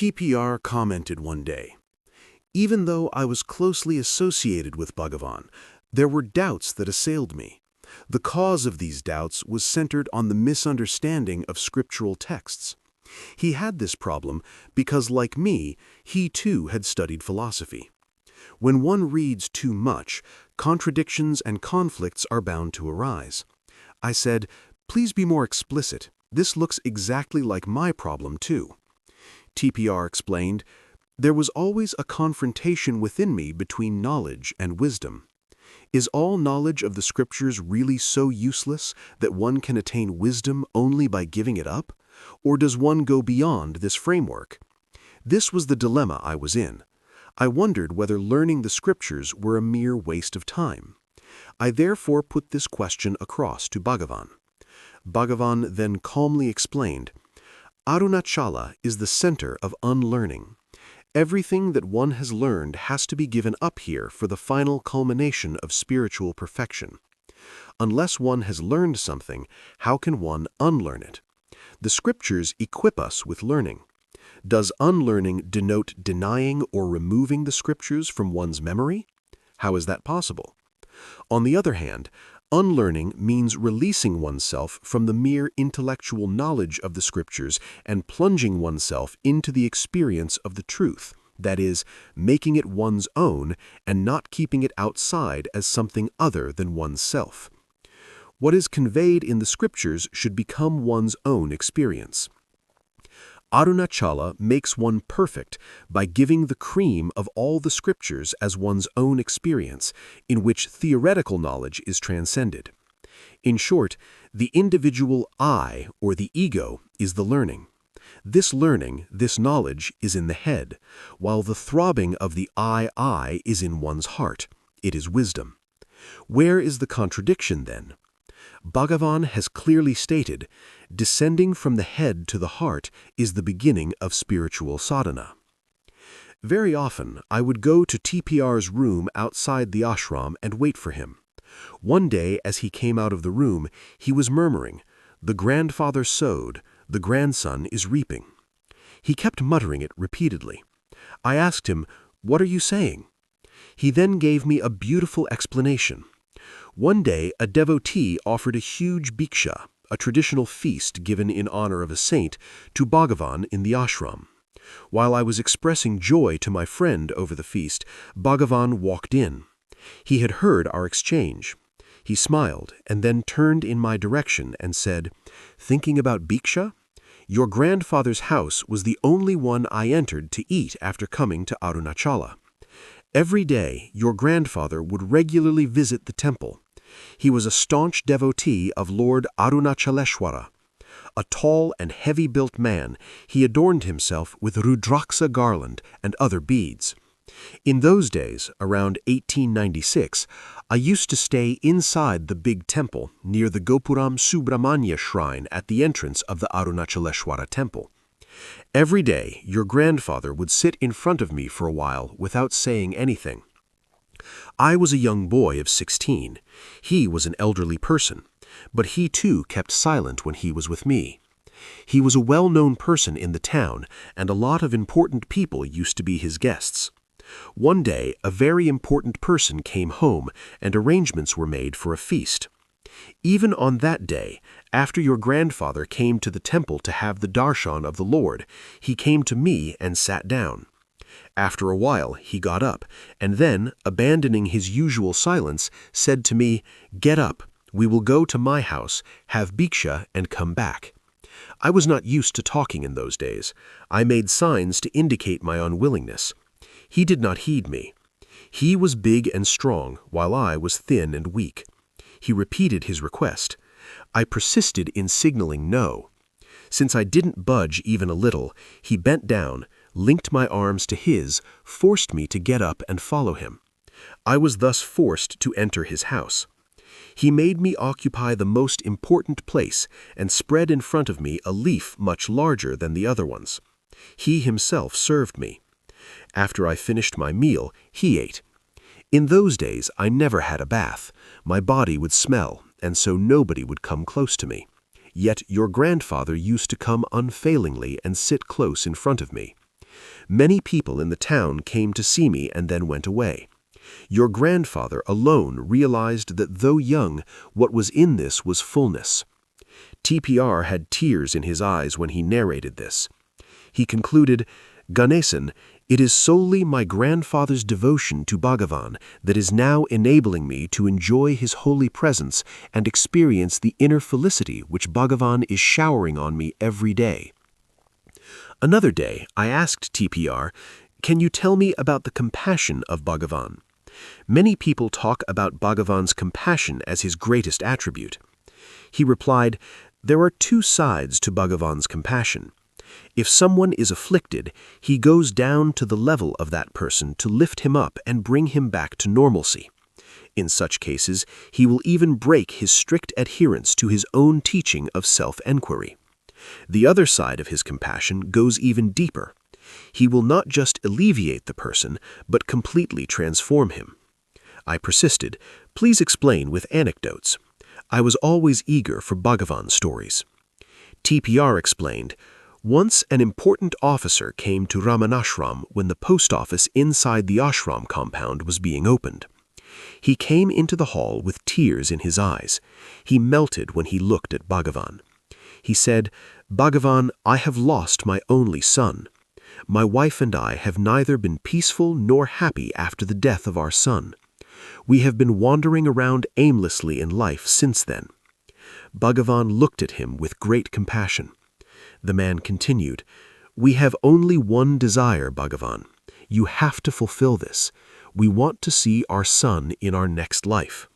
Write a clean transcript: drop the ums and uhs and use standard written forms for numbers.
TPR commented one day, "Even though I was closely associated with Bhagavan, there were doubts that assailed me. The cause of these doubts was centered on the misunderstanding of scriptural texts. He had this problem because, like me, he too had studied philosophy. When one reads too much, contradictions and conflicts are bound to arise. I said, 'Please be more explicit. This looks exactly like my problem too.' TPR explained, 'There was always a confrontation within me between knowledge and wisdom. Is all knowledge of the scriptures really so useless that one can attain wisdom only by giving it up? Or does one go beyond this framework?' This was the dilemma I was in. I wondered whether learning the scriptures were a mere waste of time. I therefore put this question across to Bhagavan. Bhagavan then calmly explained, 'Arunachala is the center of unlearning. Everything that one has learned has to be given up here for the final culmination of spiritual perfection. Unless one has learned something, how can one unlearn it? The scriptures equip us with learning. Does unlearning denote denying or removing the scriptures from one's memory? How is that possible? On the other hand, unlearning means releasing oneself from the mere intellectual knowledge of the scriptures and plunging oneself into the experience of the truth, that is, making it one's own and not keeping it outside as something other than oneself. What is conveyed in the scriptures should become one's own experience. Arunachala makes one perfect by giving the cream of all the scriptures as one's own experience, in which theoretical knowledge is transcended. In short, the individual I, or the ego, is the learning. This learning, this knowledge, is in the head, while the throbbing of the I is in one's heart. It is wisdom. Where is the contradiction, then? Bhagavan has clearly stated, descending from the head to the heart is the beginning of spiritual sadhana. Very often, I would go to TPR's room outside the ashram and wait for him. One day, as he came out of the room, he was murmuring, "The grandfather sowed, the grandson is reaping." He kept muttering it repeatedly. I asked him, "What are you saying?" He then gave me a beautiful explanation. One day, a devotee offered a huge bhiksha, a traditional feast given in honor of a saint, to Bhagavan in the ashram. While I was expressing joy to my friend over the feast, Bhagavan walked in. He had heard our exchange. He smiled and then turned in my direction and said, "Thinking about bhiksha? Your grandfather's house was the only one I entered to eat after coming to Arunachala. Every day, your grandfather would regularly visit the temple. He was a staunch devotee of Lord Arunachaleshwara. A tall and heavy-built man, he adorned himself with Rudraksa garland and other beads. In those days, around 1896, I used to stay inside the big temple near the Gopuram Subramanya shrine at the entrance of the Arunachaleshwara temple. Every day, your grandfather would sit in front of me for a while without saying anything. I was a young boy of 16. He was an elderly person, but he too kept silent when he was with me. He was a well-known person in the town, and a lot of important people used to be his guests. One day, a very important person came home, and arrangements were made for a feast. Even on that day, after your grandfather came to the temple to have the darshan of the Lord, he came to me and sat down. After a while, he got up, and then, abandoning his usual silence, said to me, "Get up, we will go to my house, have bhiksha, and come back." I was not used to talking in those days. I made signs to indicate my unwillingness. He did not heed me. He was big and strong, while I was thin and weak. He repeated his request. I persisted in signaling no. Since I didn't budge even a little, he bent down, linked my arms to his, forced me to get up and follow him. I was thus forced to enter his house. He made me occupy the most important place and spread in front of me a leaf much larger than the other ones. He himself served me. After I finished my meal, he ate. In those days, I never had a bath. My body would smell, and so nobody would come close to me. Yet your grandfather used to come unfailingly and sit close in front of me. Many people in the town came to see me and then went away. Your grandfather alone realized that though young, what was in this was fullness. TPR had tears in his eyes when he narrated this. He concluded, Ganesan, it is solely my grandfather's devotion to Bhagavan that is now enabling me to enjoy his holy presence and experience the inner felicity which Bhagavan is showering on me every day. Another day, I asked TPR, can you tell me about the compassion of Bhagavan? Many people talk about Bhagavan's compassion as his greatest attribute. He replied, there are two sides to Bhagavan's compassion. If someone is afflicted, he goes down to the level of that person to lift him up and bring him back to normalcy. In such cases, he will even break his strict adherence to his own teaching of self-enquiry. The other side of his compassion goes even deeper. He will not just alleviate the person, but completely transform him. I persisted, please explain with anecdotes. I was always eager for Bhagavan stories. TPR explained, once an important officer came to Ramanashram when the post office inside the ashram compound was being opened. He came into the hall with tears in his eyes. He melted when he looked at Bhagavan. He said, Bhagavan, I have lost my only son. My wife and I have neither been peaceful nor happy after the death of our son. We have been wandering around aimlessly in life since then. Bhagavan looked at him with great compassion. The man continued, we have only one desire, Bhagavan. You have to fulfill this. We want to see our son in our next life.